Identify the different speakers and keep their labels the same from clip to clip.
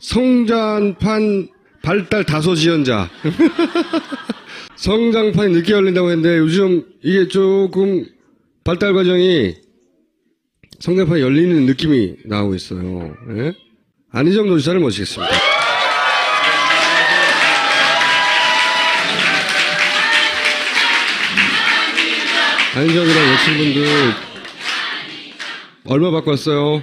Speaker 1: 성장판 발달 다소 지연자. 성장판이 늦게 열린다고 했는데 요즘 이게 조금 발달 과정이 성장판이 열리는 느낌이 나오고 있어요. 예? 안희정 노지사를 모시겠습니다. 안희정이랑 여친분들 얼마 받고 왔어요?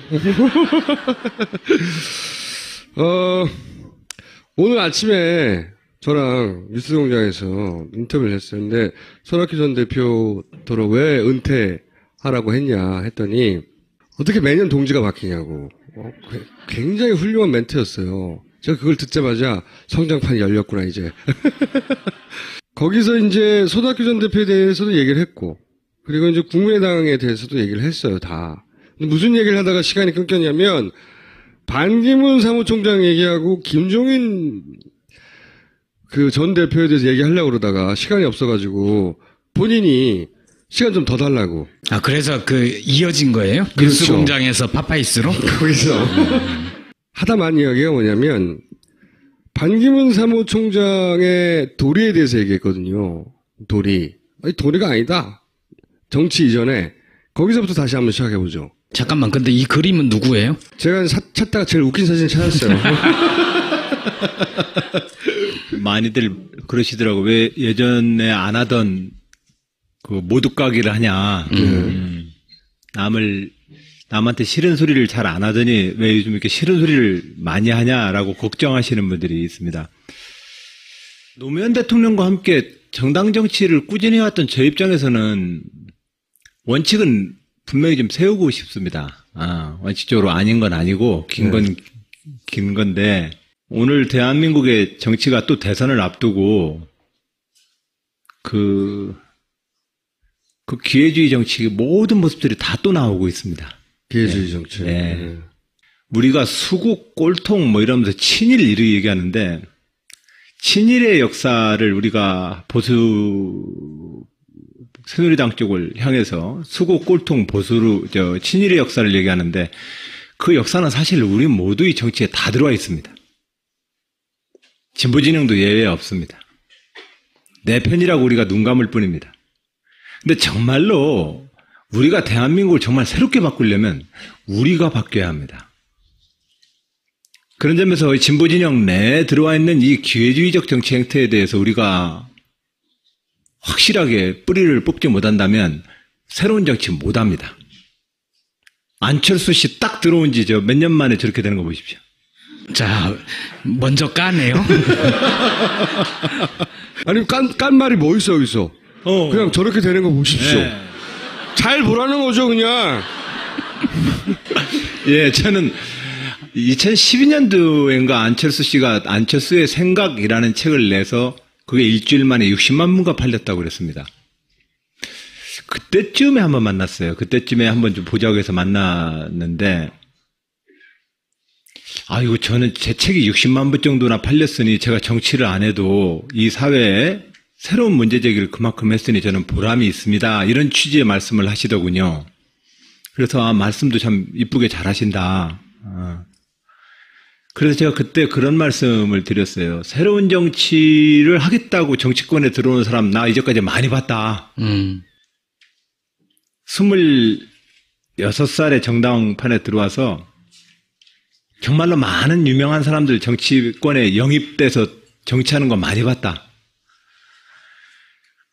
Speaker 1: 오늘 아침에 저랑 뉴스공장에서 인터뷰를 했었는데 손학규 전 대표더러 왜 은퇴하라고 했냐 했더니 어떻게 매년 동지가 바뀌냐고. 굉장히 훌륭한 멘트였어요. 제가 그걸 듣자마자 성장판이 열렸구나 이제. 거기서 이제 손학규 전 대표에 대해서도 얘기를 했고 그리고 이제 국민의당에 대해서도 얘기를 했어요 다. 근데 무슨 얘기를 하다가 시간이 끊겼냐면 반기문 사무총장 얘기하고 김종인 그 전 대표에 대해서 얘기하려고 그러다가 시간이 없어가지고 본인이 시간 좀 더 달라고.
Speaker 2: 아, 그래서 이어진 거예요?
Speaker 1: 그렇죠.
Speaker 2: 뉴스공장에서 파파이스로?
Speaker 1: 거기서. 하다만 이야기가 뭐냐면, 반기문 사무총장의 도리에 대해서 얘기했거든요. 도리. 아니, 도리가 아니다. 정치 이전에. 거기서부터 다시 한번 시작해보죠.
Speaker 2: 잠깐만, 근데 이 그림은 누구예요?
Speaker 1: 제가 찾다가 제일 웃긴 사진 찾았어요.
Speaker 3: 많이들 그러시더라고. 왜 예전에 안 하던 그 모두가기를 하냐. 남한테 싫은 소리를 잘 안 하더니 왜 요즘 이렇게 싫은 소리를 많이 하냐라고 걱정하시는 분들이 있습니다. 노무현 대통령과 함께 정당 정치를 꾸준히 해왔던 저 입장에서는 원칙은 분명히 좀 세우고 싶습니다. 원칙적으로 아닌 건 아니고 긴 건데 오늘 대한민국의 정치가 또 대선을 앞두고 그 기회주의 정치의 모든 모습들이 다 또 나오고 있습니다.
Speaker 1: 기회주의 정치.
Speaker 3: 네. 우리가 수국, 꼴통 뭐 이러면서 친일 이렇게 얘기하는데 친일의 역사를 우리가 보수 새누리당 쪽을 향해서 수국, 꼴통, 보수로 친일의 역사를 얘기하는데 그 역사는 사실 우리 모두의 정치에 다 들어와 있습니다. 진보진영도 예외 없습니다. 내 편이라고 우리가 눈 감을 뿐입니다. 근데 정말로 우리가 대한민국을 정말 새롭게 바꾸려면 우리가 바뀌어야 합니다. 그런 점에서 진보진영 내에 들어와 있는 이 기회주의적 정치 행태에 대해서 우리가 확실하게 뿌리를 뽑지 못한다면 새로운 정치 못합니다. 안철수 씨 딱 들어온 지 몇 년 만에 저렇게 되는 거 보십시오.
Speaker 2: 자, 먼저 까네요.
Speaker 1: 아니, 깐 말이 뭐 있어, 여기서. 그냥 저렇게 되는 거 보십시오.
Speaker 3: 네.
Speaker 1: 잘 보라는 거죠, 그냥.
Speaker 3: 예, 저는 2012년도인가 안철수 씨가 안철수의 생각이라는 책을 내서 그게 일주일 만에 60만 부가 팔렸다고 그랬습니다. 그때쯤에 한번 만났어요. 그때쯤에 한번 좀 보자고 해서 만났는데 이거 저는 제 책이 60만 부 정도나 팔렸으니 제가 정치를 안 해도 이 사회에 새로운 문제 제기를 그만큼 했으니 저는 보람이 있습니다. 이런 취지의 말씀을 하시더군요. 그래서 말씀도 참 이쁘게 잘 하신다. 그래서 제가 그때 그런 말씀을 드렸어요. 새로운 정치를 하겠다고 정치권에 들어오는 사람 나 이제까지 많이 봤다. 26살에 정당판에 들어와서 정말로 많은 유명한 사람들 정치권에 영입돼서 정치하는 거 많이 봤다.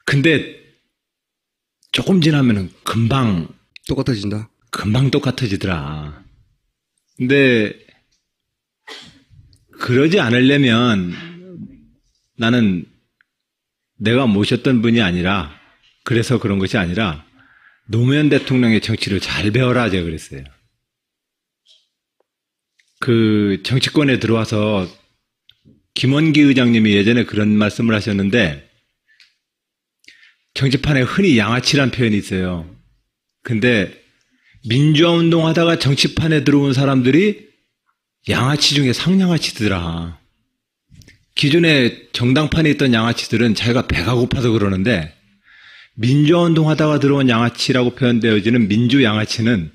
Speaker 3: 근데 조금 지나면은 금방
Speaker 1: 똑같아진다.
Speaker 3: 금방 똑같아지더라. 근데 그러지 않으려면 나는 내가 모셨던 분이 아니라 그래서 그런 것이 아니라 노무현 대통령의 정치를 잘 배워라 제가 그랬어요. 그 정치권에 들어와서 김원기 의장님이 예전에 그런 말씀을 하셨는데 정치판에 흔히 양아치란 표현이 있어요. 근데 민주화 운동하다가 정치판에 들어온 사람들이 양아치 중에 상양아치더라. 기존에 정당판에 있던 양아치들은 자기가 배가 고파서 그러는데 민주화 운동하다가 들어온 양아치라고 표현되어지는 민주 양아치는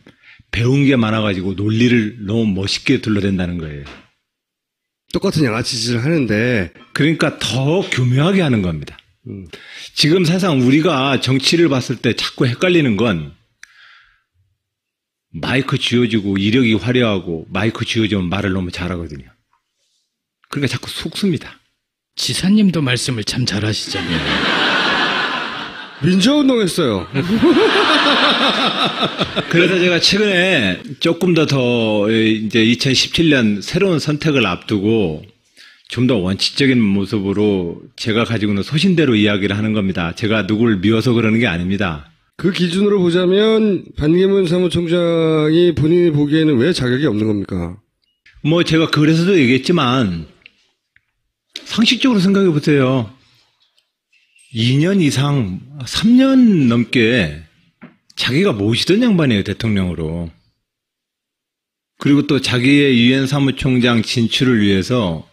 Speaker 3: 배운 게 많아가지고 논리를 너무 멋있게 둘러댄다는 거예요.
Speaker 1: 똑같은 양아치 짓을 하는데
Speaker 3: 그러니까 더 교묘하게 하는 겁니다. 지금 사실상 우리가 정치를 봤을 때 자꾸 헷갈리는 건 마이크 쥐어주고 이력이 화려하고 마이크 쥐어주면 말을 너무 잘하거든요. 그러니까 자꾸 속습니다.
Speaker 2: 지사님도 말씀을 참 잘하시잖아요.
Speaker 1: 민주화운동 했어요.
Speaker 3: 그래서 제가 최근에 조금 더 이제 2017년 새로운 선택을 앞두고 좀 더 원칙적인 모습으로 제가 가지고 있는 소신대로 이야기를 하는 겁니다. 제가 누구를 미워서 그러는 게 아닙니다.
Speaker 1: 그 기준으로 보자면 반기문 사무총장이 본인이 보기에는 왜 자격이 없는 겁니까?
Speaker 3: 뭐 제가 그래서도 얘기했지만 상식적으로 생각해 보세요. 2년 이상 3년 넘게 자기가 모시던 양반이에요, 대통령으로. 그리고 또 자기의 유엔 사무총장 진출을 위해서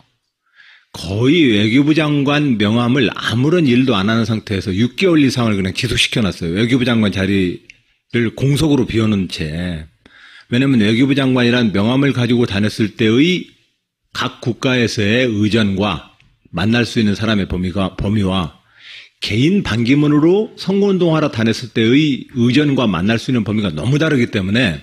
Speaker 3: 거의 외교부 장관 명함을 아무런 일도 안 하는 상태에서 6개월 이상을 그냥 지속시켜놨어요. 외교부 장관 자리를 공석으로 비워놓은 채. 왜냐하면 외교부 장관이란 명함을 가지고 다녔을 때의 각 국가에서의 의전과 만날 수 있는 사람의 범위와 개인 반기문으로 선거운동하러 다녔을 때의 의전과 만날 수 있는 범위가 너무 다르기 때문에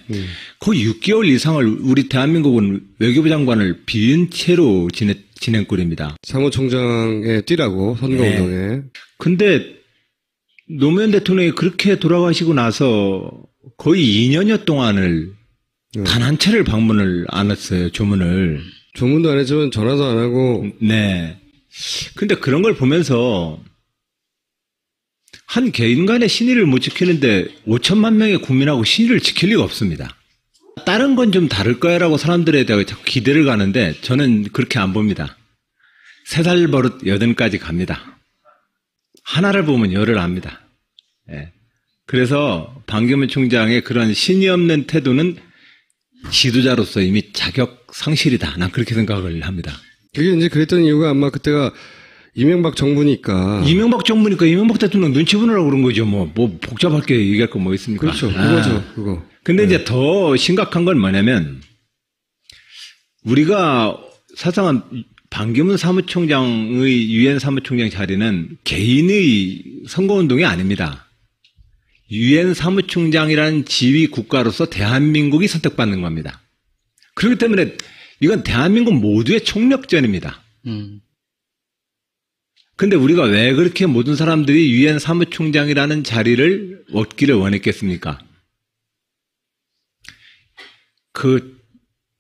Speaker 3: 거의 6개월 이상을 우리 대한민국은 외교부 장관을 비운 채로 지낸 꼴입니다.
Speaker 1: 사무총장에 뛰라고 선거운동에.
Speaker 3: 네. 근데 노무현 대통령이 그렇게 돌아가시고 나서 거의 2년여 동안을 단 한 차례를 방문을 안 했어요. 조문을.
Speaker 1: 조문도 안 했지만 전화도 안 하고.
Speaker 3: 네. 근데 그런 걸 보면서 한 개인 간의 신의를 못 지키는데 5천만 명의 국민하고 신의를 지킬 리가 없습니다. 다른 건 좀 다를 거야라고 사람들에 대해 자꾸 기대를 가는데 저는 그렇게 안 봅니다. 3살 버릇 8까지 갑니다. 하나를 보면 열을 압니다. 예. 그래서 반기문 총장의 그런 신의 없는 태도는 지도자로서 이미 자격 상실이다. 난 그렇게 생각을 합니다.
Speaker 1: 그게 이제 그랬던 이유가 아마 그때가 이명박 정부니까.
Speaker 3: 이명박 대통령 눈치 보느라고 그런 거죠. 뭐 복잡하게 얘기할 거 뭐 있습니까?
Speaker 1: 그렇죠. 그거죠, 그거.
Speaker 3: 근데 이제 더 심각한 건 뭐냐면, 우리가 사실상 반기문 사무총장의 유엔 사무총장 자리는 개인의 선거운동이 아닙니다. 유엔 사무총장이라는 지위 국가로서 대한민국이 선택받는 겁니다. 그렇기 때문에 이건 대한민국 모두의 총력전입니다. 근데 우리가 왜 그렇게 모든 사람들이 유엔 사무총장이라는 자리를 얻기를 원했겠습니까?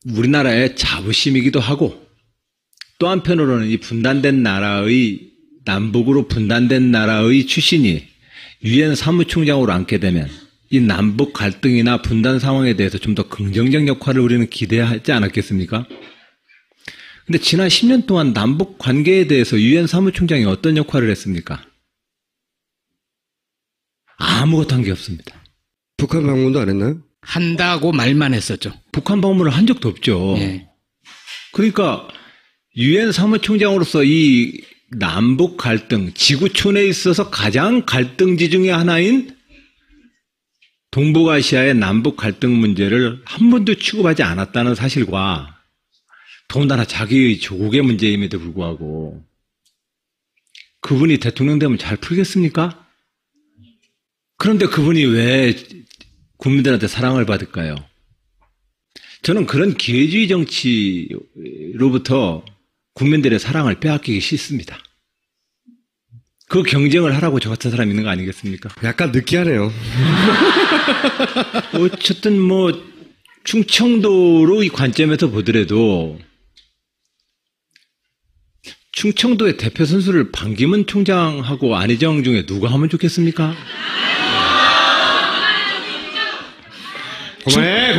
Speaker 3: 우리나라의 자부심이기도 하고, 또 한편으로는 이 분단된 나라의, 남북으로 분단된 나라의 출신이 유엔 사무총장으로 앉게 되면 이 남북 갈등이나 분단 상황에 대해서 좀 더 긍정적 역할을 우리는 기대하지 않았겠습니까? 근데 지난 10년 동안 남북 관계에 대해서 유엔 사무총장이 어떤 역할을 했습니까? 아무것도 한 게 없습니다.
Speaker 1: 북한 방문도 안 했나요?
Speaker 2: 한다고 말만 했었죠.
Speaker 3: 북한 방문을 한 적도 없죠.
Speaker 2: 예.
Speaker 3: 그러니까 유엔 사무총장으로서 이 남북 갈등, 지구촌에 있어서 가장 갈등지 중에 하나인 동북아시아의 남북 갈등 문제를 한 번도 취급하지 않았다는 사실과, 더군다나 자기의 조국의 문제임에도 불구하고 그분이 대통령 되면 잘 풀겠습니까? 그런데 그분이 왜 국민들한테 사랑을 받을까요? 저는 그런 기회주의 정치로부터 국민들의 사랑을 빼앗기기 싫습니다. 그 경쟁을 하라고 저 같은 사람이 있는 거 아니겠습니까?
Speaker 1: 약간 느끼하네요.
Speaker 3: 어쨌든 충청도로의 관점에서 보더라도 충청도의 대표 선수를 반기문 총장하고 안희정 중에 누가 하면 좋겠습니까?
Speaker 1: 그만해.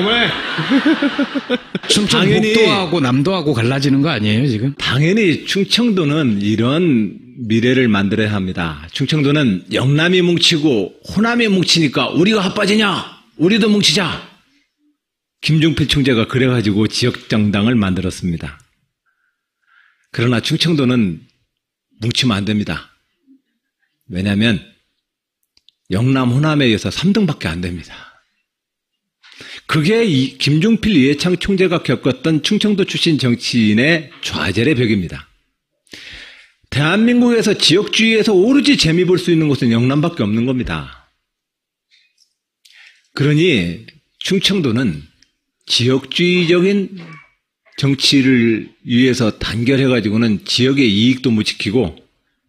Speaker 2: 충청
Speaker 3: 당연히
Speaker 2: 북도하고 남도하고 갈라지는 거 아니에요, 지금?
Speaker 3: 당연히 충청도는 이런 미래를 만들어야 합니다. 충청도는 영남이 뭉치고 호남이 뭉치니까 우리가 핫빠지냐? 우리도 뭉치자. 김종필 총재가 그래가지고 지역정당을 만들었습니다. 그러나 충청도는 뭉치면 안 됩니다. 왜냐하면 영남, 호남에 의해서 3등밖에 안 됩니다. 그게 김종필 이해창 총재가 겪었던 충청도 출신 정치인의 좌절의 벽입니다. 대한민국에서 지역주의에서 오로지 재미 볼 수 있는 곳은 영남밖에 없는 겁니다. 그러니 충청도는 지역주의적인 정치를 위해서 단결해가지고는 지역의 이익도 못 지키고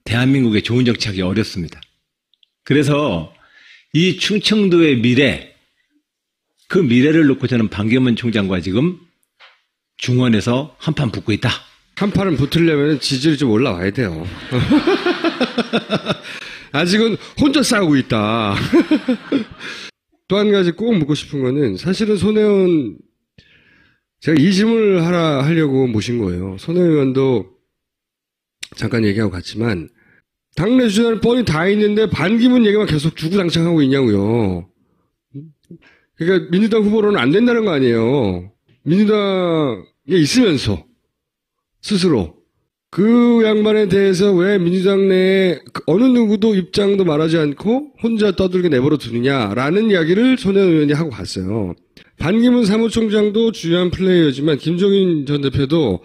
Speaker 3: 대한민국에 좋은 정치하기 어렵습니다. 그래서 이 충청도의 미래, 그 미래를 놓고 저는 반기문 총장과 지금 중원에서 한판 붙고 있다.
Speaker 1: 한판을 붙으려면 지지율이 좀 올라와야 돼요. 아직은 혼자 싸우고 있다. 또 한 가지 꼭 묻고 싶은 거는 사실은 손혜원 제가 이 질문을 하려고 모신 거예요. 손혜원 의원도 잠깐 얘기하고 갔지만 당내 주자는 뻔히 다 있는데 반기문 얘기만 계속 주구장창하고 있냐고요. 그러니까 민주당 후보로는 안 된다는 거 아니에요. 민주당에 있으면서 스스로 그 양반에 대해서 왜 민주당 내에 어느 누구도 입장도 말하지 않고 혼자 떠들게 내버려 두느냐라는 이야기를 손혜원 의원이 하고 갔어요. 반기문 사무총장도 중요한 플레이어지만 김종인 전 대표도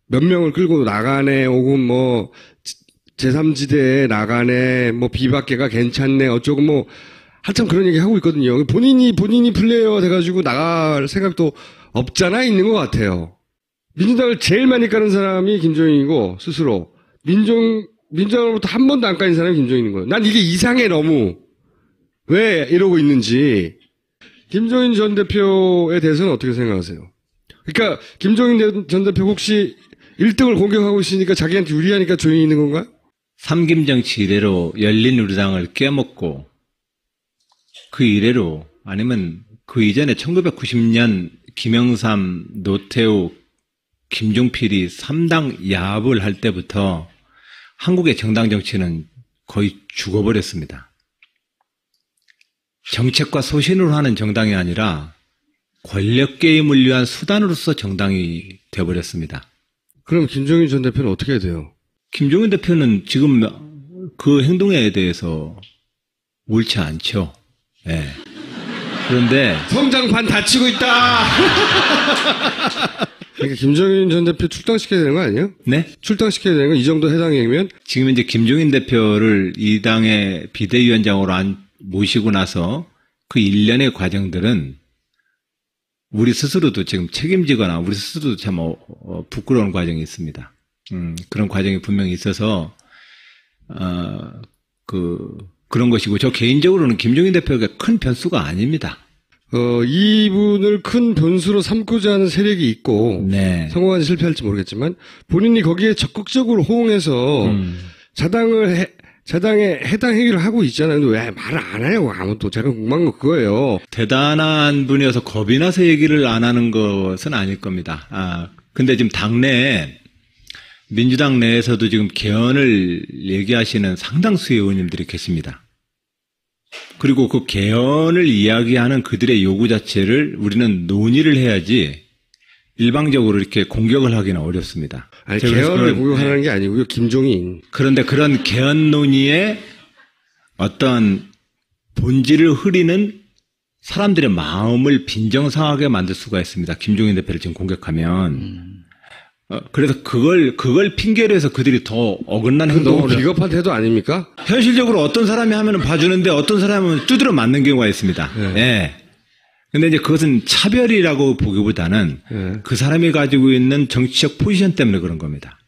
Speaker 1: 몇 명을 끌고 나가네, 혹은 뭐 제3지대에 나가네, 뭐 비박계가 괜찮네, 어쩌고 뭐 한참 그런 얘기 하고 있거든요. 본인이 플레이어가 돼가지고 나갈 생각도 없잖아 있는 것 같아요. 민주당을 제일 많이 까는 사람이 김종인이고 스스로 민주당으로부터 한 번도 안 까인 사람이 김종인인 거예요. 난 이게 이상해 너무. 왜 이러고 있는지. 김종인 전 대표에 대해서는 어떻게 생각하세요? 그러니까 김종인 전 대표 혹시 1등을 공격하고 있으니까 자기한테 유리하니까 조용히 있는 건가요?
Speaker 3: 삼김정치 이래로 열린우리당을 깨먹고 그 이래로 아니면 그 이전에 1990년 김영삼, 노태우, 김종필이 3당 야합을 할 때부터 한국의 정당 정치는 거의 죽어버렸습니다. 정책과 소신으로 하는 정당이 아니라 권력 게임을 위한 수단으로서 정당이 되어버렸습니다.
Speaker 1: 그럼 김종인 전 대표는 어떻게 해야 돼요?
Speaker 3: 김종인 대표는 지금 그 행동에 대해서 옳지 않죠. 네. 그런데
Speaker 1: 성장판 다치고 있다. 그러니까 김종인 전 대표 출당시켜야 되는 거 아니에요?
Speaker 3: 네?
Speaker 1: 출당시켜야 되는 거 이 정도 해당이면?
Speaker 3: 지금 이제 김종인 대표를 이 당의 비대위원장으로 모시고 나서 그 일련의 과정들은 우리 스스로도 지금 책임지거나 우리 스스로도 참 부끄러운 과정이 있습니다. 그런 과정이 분명히 있어서 그런 것이고 저 개인적으로는 김종인 대표가 큰 변수가 아닙니다.
Speaker 1: 이분을 큰 변수로 삼고자 하는 세력이 있고
Speaker 3: 네.
Speaker 1: 성공할지 실패할지 모르겠지만 본인이 거기에 적극적으로 호응해서 자당에 해당 행위를 하고 있잖아요. 근데 왜 말을 안 해요? 아무도. 제가 궁금한 거 그거예요.
Speaker 3: 대단한 분이어서 겁이 나서 얘기를 안 하는 것은 아닐 겁니다. 근데 지금 당내에 민주당 내에서도 지금 개헌을 얘기하시는 상당수의 의원님들이 계십니다. 그리고 그 개헌을 이야기하는 그들의 요구 자체를 우리는 논의를 해야지 일방적으로 이렇게 공격을 하기는 어렵습니다.
Speaker 1: 아니, 개헌을 공격하는 게 아니고요. 김종인.
Speaker 3: 그런데 그런 개헌 논의에 어떤 본질을 흐리는 사람들의 마음을 빈정상하게 만들 수가 있습니다. 김종인 대표를 지금 공격하면. 그래서 그걸 핑계로 해서 그들이 더 어긋난 행동을.
Speaker 1: 너무 비겁한 태도 아닙니까?
Speaker 3: 현실적으로 어떤 사람이 하면 봐주는데 어떤 사람은 두드려 맞는 경우가 있습니다.
Speaker 1: 네.
Speaker 3: 예. 근데 이제 그것은 차별이라고 보기보다는
Speaker 1: 네.
Speaker 3: 그 사람이 가지고 있는 정치적 포지션 때문에 그런 겁니다.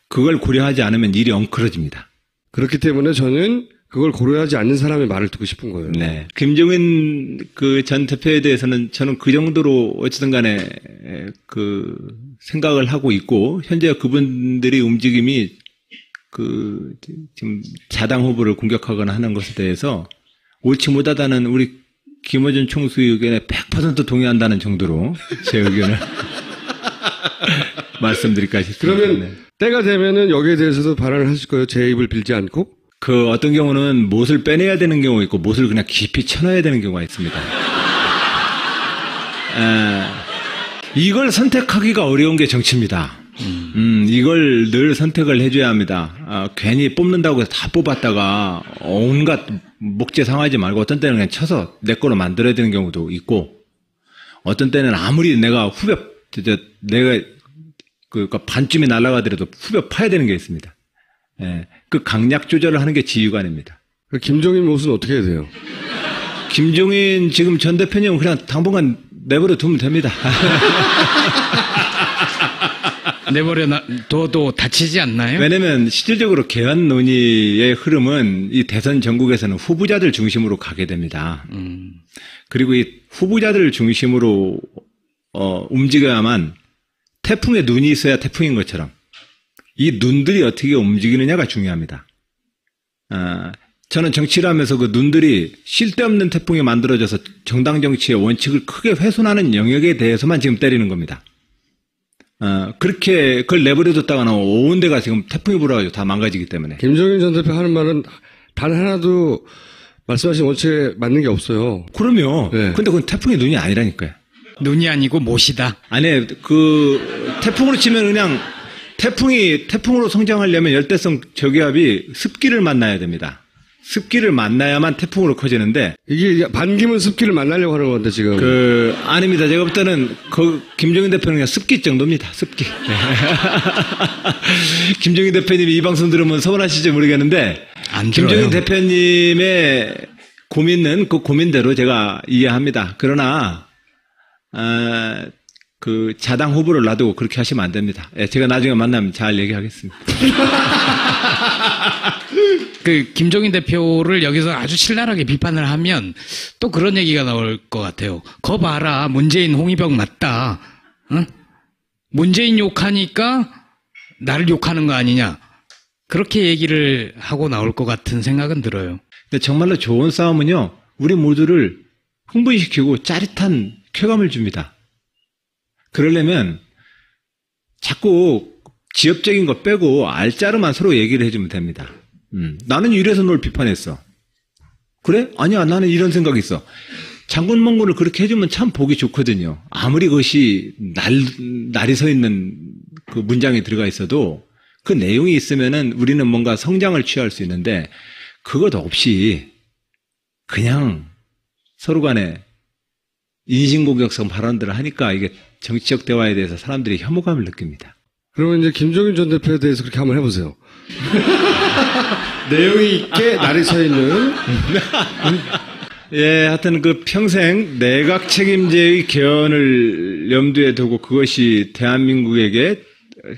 Speaker 3: 그걸 고려하지 않으면 일이 엉클어집니다.
Speaker 1: 그렇기 때문에 저는 그걸 고려하지 않는 사람의 말을 듣고 싶은 거예요.
Speaker 3: 네. 김종인 그 전 대표에 대해서는 저는 그 정도로 어쨌든 간에 그 생각을 하고 있고, 현재 그분들의 움직임이 지금 자당 후보를 공격하거나 하는 것에 대해서 옳지 못하다는 우리 김어준 총수의 의견에 100% 동의한다는 정도로 제 의견을 말씀드릴까 싶습니다.
Speaker 1: 그러면
Speaker 3: 네.
Speaker 1: 때가 되면은 여기에 대해서도 발언을 하실 거예요? 제 입을 빌지 않고?
Speaker 3: 그 어떤 경우는 못을 빼내야 되는 경우가 있고 못을 그냥 깊이 쳐넣어야 되는 경우가 있습니다. 이걸 선택하기가 어려운 게 정치입니다. 이걸 늘 선택을 해줘야 합니다. 괜히 뽑는다고 해서 다 뽑았다가 온갖 목재 상하지 말고 어떤 때는 그냥 쳐서 내 거로 만들어야 되는 경우도 있고, 어떤 때는 아무리 내가 내가 반쯤이 날아가더라도 후벼 파야 되는 게 있습니다. 예, 그 강약 조절을 하는 게 지휘관입니다.
Speaker 1: 김종인 모습은 어떻게 해야 돼요?
Speaker 3: 김종인 지금 전 대표님은 그냥 당분간 내버려 두면 됩니다.
Speaker 2: 내버려 둬도 다치지 않나요?
Speaker 3: 왜냐면 실질적으로 개헌 논의의 흐름은 이 대선 전국에서는 후보자들 중심으로 가게 됩니다. 그리고 이 후보자들 중심으로 움직여야만 태풍에 눈이 있어야 태풍인 것처럼 이 눈들이 어떻게 움직이느냐가 중요합니다. 저는 정치를 하면서 그 눈들이 쓸데없는 태풍이 만들어져서 정당 정치의 원칙을 크게 훼손하는 영역에 대해서만 지금 때리는 겁니다. 그렇게 그걸 내버려뒀다가는 온 데가 지금 태풍이 불어가지고 다 망가지기 때문에.
Speaker 1: 김종인 전 대표 하는 말은 단 하나도 말씀하신 원칙에 맞는 게 없어요.
Speaker 3: 그럼요.
Speaker 1: 네.
Speaker 3: 근데 그건 태풍의 눈이 아니라니까요.
Speaker 2: 눈이 아니고 못이다.
Speaker 3: 아니, 태풍으로 치면 그냥 태풍으로 성장하려면 열대성 저기압이 습기를 만나야 됩니다. 습기를 만나야만 태풍으로 커지는데.
Speaker 1: 이게 반기문 습기를 만나려고 하는 건데, 지금.
Speaker 3: 아닙니다. 제가 볼 때는, 김종인 대표는 그냥 습기 정도입니다. 습기. 김종인 대표님이 이 방송 들으면 서운하실지 모르겠는데.
Speaker 2: 안 들어요.
Speaker 3: 김종인 대표님의 고민은 그 고민대로 제가 이해합니다. 그러나, 자당 후보를 놔두고 그렇게 하시면 안 됩니다. 예, 제가 나중에 만나면 잘 얘기하겠습니다.
Speaker 2: 김종인 대표를 여기서 아주 신랄하게 비판을 하면 또 그런 얘기가 나올 것 같아요. 거 봐라, 문재인 홍위병 맞다. 응? 문재인 욕하니까 나를 욕하는 거 아니냐. 그렇게 얘기를 하고 나올 것 같은 생각은 들어요.
Speaker 3: 근데 정말로 좋은 싸움은요, 우리 모두를 흥분시키고 짜릿한 쾌감을 줍니다. 그러려면 자꾸 지엽적인 거 빼고 알짜로만 서로 얘기를 해주면 됩니다. 나는 이래서 널 비판했어. 그래? 아니야, 나는 이런 생각이 있어. 장군멍군을 그렇게 해주면 참 보기 좋거든요. 아무리 그것이 날이 서 있는 그 문장이 들어가 있어도 그 내용이 있으면은 우리는 뭔가 성장을 취할 수 있는데 그것 없이 그냥 서로 간에 인신공격성 발언들을 하니까 이게 정치적 대화에 대해서 사람들이 혐오감을 느낍니다.
Speaker 1: 그러면 이제 김종인 전 대표에 대해서 그렇게 한번 해보세요. 내용이 있게 날이 서 있는.
Speaker 3: 예, 하여튼 평생 내각 책임제의 개헌을 염두에 두고 그것이 대한민국에게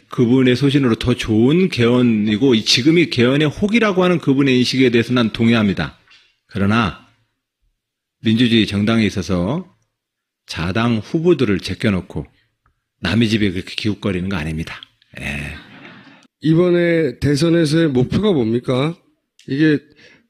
Speaker 3: 그분의 소신으로 더 좋은 개헌이고 지금이 개헌의 혹이라고 하는 그분의 인식에 대해서 난 동의합니다. 그러나 민주주의 정당에 있어서 자당 후보들을 제껴놓고 남의 집에 그렇게 기웃거리는 거 아닙니다. 예.
Speaker 1: 이번에 대선에서의 목표가 뭡니까? 이게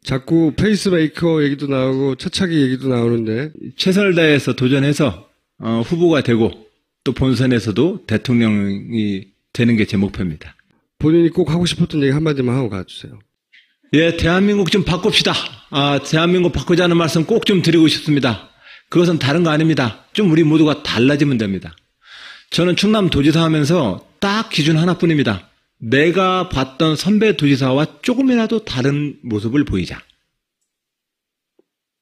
Speaker 1: 자꾸 페이스메이커 얘기도 나오고 차차기 얘기도 나오는데.
Speaker 3: 최선을 다해서 도전해서 후보가 되고 또 본선에서도 대통령이 되는 게 제 목표입니다.
Speaker 1: 본인이 꼭 하고 싶었던 얘기 한마디만 하고 가주세요.
Speaker 3: 예, 대한민국 좀 바꿉시다. 대한민국 바꾸자는 말씀 꼭 좀 드리고 싶습니다. 그것은 다른 거 아닙니다. 좀 우리 모두가 달라지면 됩니다. 저는 충남도지사 하면서 딱 기준 하나뿐입니다. 내가 봤던 선배 도지사와 조금이라도 다른 모습을 보이자.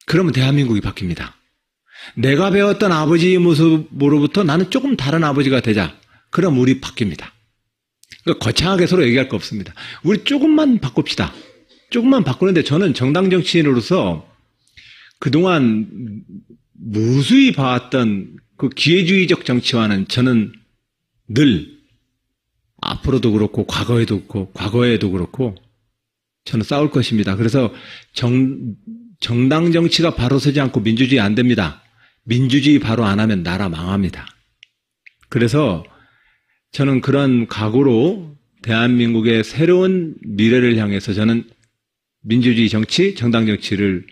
Speaker 3: 그러면 대한민국이 바뀝니다. 내가 배웠던 아버지의 모습으로부터 나는 조금 다른 아버지가 되자. 그럼 우리 바뀝니다. 그러니까 거창하게 서로 얘기할 거 없습니다. 우리 조금만 바꿉시다. 조금만 바꾸는데 저는 정당 정치인으로서 그동안 무수히 봐왔던 그 기회주의적 정치와는 저는 늘 앞으로도 그렇고 과거에도 그렇고 저는 싸울 것입니다. 그래서 정당 정치가 바로 서지 않고 민주주의 안 됩니다. 민주주의 바로 안 하면 나라 망합니다. 그래서 저는 그런 각오로 대한민국의 새로운 미래를 향해서 저는 민주주의 정치, 정당 정치를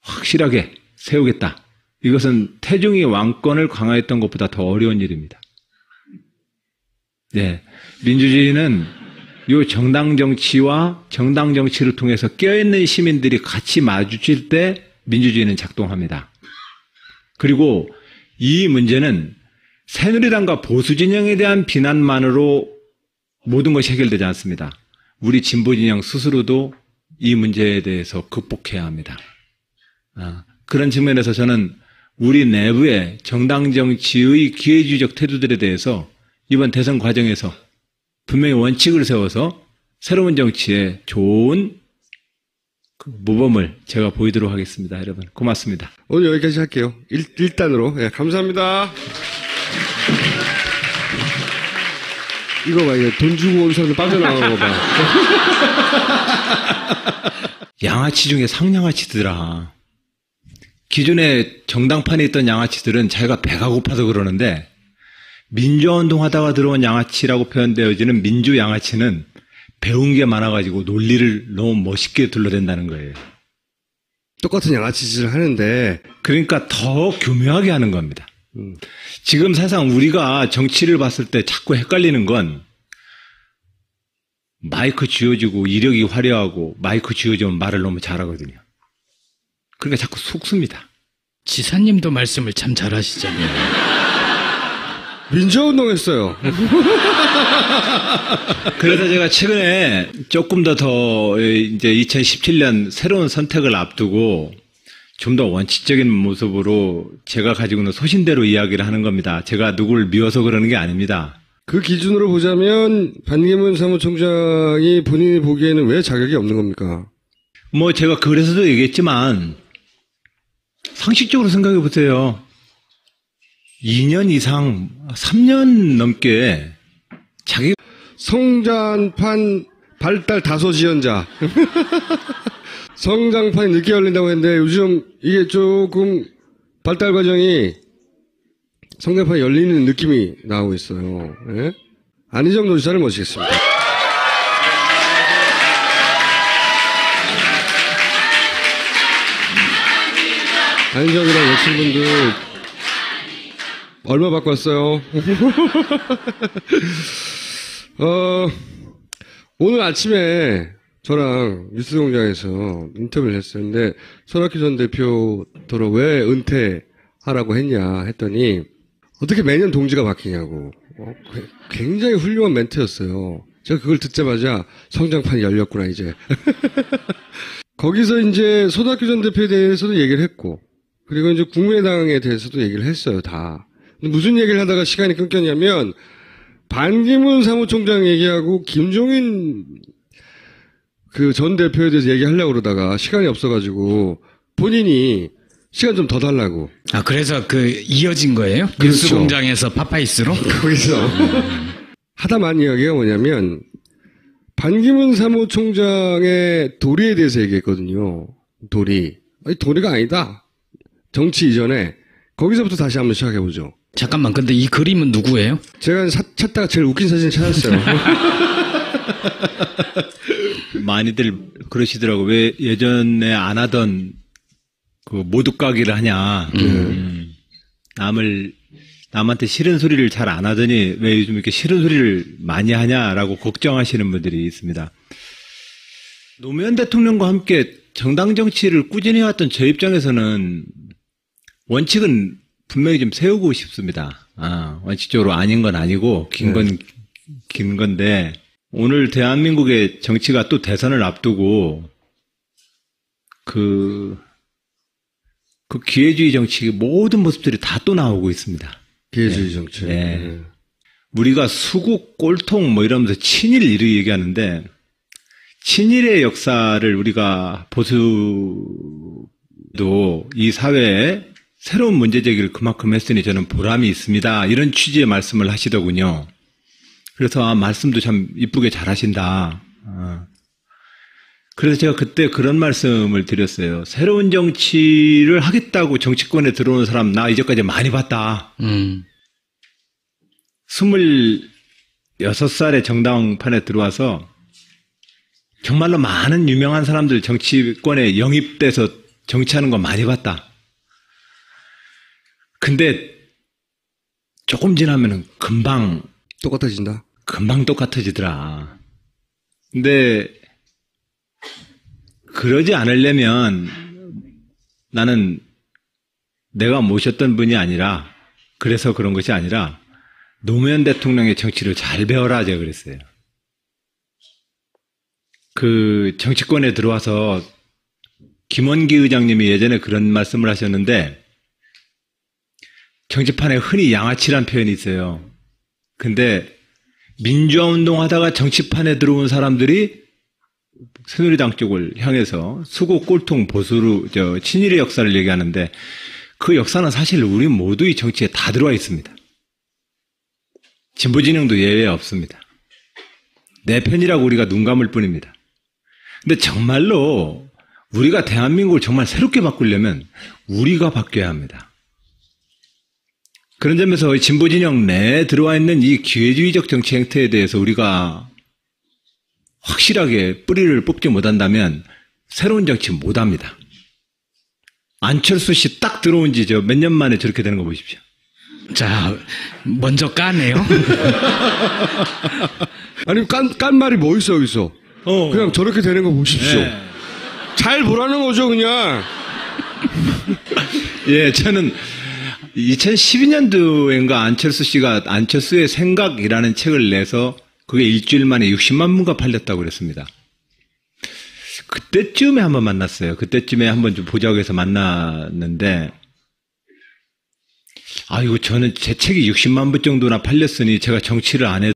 Speaker 3: 확실하게 세우겠다. 이것은 태종이 왕권을 강화했던 것보다 더 어려운 일입니다. 네, 민주주의는 이 정당 정치와 정당 정치를 통해서 깨어있는 시민들이 같이 마주칠 때 민주주의는 작동합니다. 그리고 이 문제는 새누리당과 보수 진영에 대한 비난만으로 모든 것이 해결되지 않습니다. 우리 진보 진영 스스로도 이 문제에 대해서 극복해야 합니다. 그런 측면에서 저는 우리 내부의 정당 정치의 기회주의적 태도들에 대해서 이번 대선 과정에서 분명히 원칙을 세워서 새로운 정치에 좋은 모범을 제가 보이도록 하겠습니다. 여러분 고맙습니다.
Speaker 1: 오늘 여기까지 할게요. 일단으로. 예, 감사합니다. 이거 봐, 이거 돈 주고 온 사람들 빠져나가는 거 봐.
Speaker 3: 양아치 중에 상양아치더라. 기존에 정당판에 있던 양아치들은 자기가 배가 고파서 그러는데 민주화운동 하다가 들어온 양아치라고 표현되어지는 민주양아치는 배운 게 많아가지고 논리를 너무 멋있게 둘러댄다는 거예요.
Speaker 1: 똑같은 양아치 짓을 하는데
Speaker 3: 그러니까 더 교묘하게 하는 겁니다. 지금 사실상 우리가 정치를 봤을 때 자꾸 헷갈리는 건 마이크 쥐어주고 이력이 화려하고 마이크 쥐어주면 말을 너무 잘하거든요. 그러니까 자꾸 속습니다.
Speaker 2: 지사님도 말씀을 참 잘하시잖아요.
Speaker 1: 민주화운동 했어요.
Speaker 3: 그래서 제가 최근에 조금 더 이제 2017년 새로운 선택을 앞두고 좀 더 원칙적인 모습으로 제가 가지고 있는 소신대로 이야기를 하는 겁니다. 제가 누구를 미워서 그러는 게 아닙니다.
Speaker 1: 그 기준으로 보자면 반기문 사무총장이 본인이 보기에는 왜 자격이 없는 겁니까?
Speaker 3: 뭐 제가 그래서도 얘기했지만 상식적으로 생각해 보세요. 2년 이상 3년 넘게 자기
Speaker 1: 성장판 발달 다소 지연자. 성장판이 늦게 열린다고 했는데 요즘 이게 조금 발달 과정이 성장판이 열리는 느낌이 나오고 있어요. 예? 안희정 도지사를 모시겠습니다. 안희정이랑 여친분들 얼마 받고 왔어요? 오늘 아침에 저랑 뉴스공장에서 인터뷰를 했었는데 손학규 전 대표더러 왜 은퇴하라고 했냐 했더니 어떻게 매년 동지가 바뀌냐고. 굉장히 훌륭한 멘트였어요. 제가 그걸 듣자마자 성장판이 열렸구나 이제. 거기서 이제 손학규 전 대표에 대해서도 얘기를 했고 그리고 이제 국민의당에 대해서도 얘기를 했어요 다. 근데 무슨 얘기를 하다가 시간이 끊겼냐면 반기문 사무총장 얘기하고 김종인 그 전 대표에 대해서 얘기하려고 그러다가 시간이 없어가지고 본인이 시간 좀 더 달라고.
Speaker 2: 아, 그래서 이어진 거예요?
Speaker 1: 그렇죠.
Speaker 2: 뉴스공장에서 파파이스로?
Speaker 1: 거기서. 하다만 이야기가 뭐냐면 반기문 사무총장의 도리에 대해서 얘기했거든요. 도리. 아니, 도리가 아니다. 정치 이전에. 거기서부터 다시 한번 시작해보죠.
Speaker 2: 잠깐만, 근데 이 그림은 누구예요?
Speaker 1: 제가 찾다가 제일 웃긴 사진 찾았어요.
Speaker 3: 많이들 그러시더라고. 왜 예전에 안 하던 그 모두가기를 하냐. 남한테 싫은 소리를 잘 안 하더니 왜 요즘 이렇게 싫은 소리를 많이 하냐라고 걱정하시는 분들이 있습니다. 노무현 대통령과 함께 정당 정치를 꾸준히 해왔던 저 입장에서는 원칙은 분명히 좀 세우고 싶습니다. 원칙적으로 아닌 건 아니고 긴 건데 오늘 대한민국의 정치가 또 대선을 앞두고 그 기회주의 정치의 모든 모습들이 다 또 나오고 있습니다.
Speaker 1: 기회주의 정치.
Speaker 3: 네. 우리가 수국, 꼴통 뭐 이러면서 친일 이렇게 얘기하는데 친일의 역사를 우리가 보수도 이 사회에 새로운 문제 제기를 그만큼 했으니 저는 보람이 있습니다. 이런 취지의 말씀을 하시더군요. 그래서 말씀도 참 이쁘게 잘하신다. 그래서 제가 그때 그런 말씀을 드렸어요. 새로운 정치를 하겠다고 정치권에 들어오는 사람 나 이제까지 많이 봤다. 26살에 정당판에 들어와서 정말로 많은 유명한 사람들 정치권에 영입돼서 정치하는 거 많이 봤다. 근데 조금 지나면은 금방
Speaker 1: 똑같아진다.
Speaker 3: 금방 똑같아지더라. 근데 그러지 않으려면 나는 내가 모셨던 분이 아니라 그래서 그런 것이 아니라 노무현 대통령의 정치를 잘 배워라 제가 그랬어요. 그 정치권에 들어와서 김원기 의장님이 예전에 그런 말씀을 하셨는데 정치판에 흔히 양아치란 표현이 있어요. 근데 민주화 운동하다가 정치판에 들어온 사람들이 새누리당 쪽을 향해서 수고 꼴통 보수로 친일의 역사를 얘기하는데 그 역사는 사실 우리 모두의 정치에 다 들어와 있습니다. 진보 진영도 예외 없습니다. 내 편이라고 우리가 눈 감을 뿐입니다. 근데 정말로 우리가 대한민국을 정말 새롭게 바꾸려면 우리가 바뀌어야 합니다. 그런 점에서 진보 진영 내에 들어와 있는 이 기회주의적 정치 행태에 대해서 우리가 확실하게 뿌리를 뽑지 못한다면 새로운 정치 못합니다. 안철수 씨 딱 들어온 지 몇 년 만에 저렇게 되는 거 보십시오.
Speaker 2: 자, 먼저 까네요.
Speaker 1: 아니, 깐 말이 뭐 있어, 여기서. 그냥 저렇게 되는 거 보십시오.
Speaker 3: 네.
Speaker 1: 잘 보라는 거죠, 그냥.
Speaker 3: 예, 저는 2012년도인가 안철수 씨가 안철수의 생각이라는 책을 내서 그게 일주일 만에 60만 부가 팔렸다고 그랬습니다. 그때쯤에 한번 만났어요. 그때쯤에 한번 좀 보자고 해서 만났는데, 이거 저는 제 책이 60만 부 정도나 팔렸으니 제가 정치를 안 해도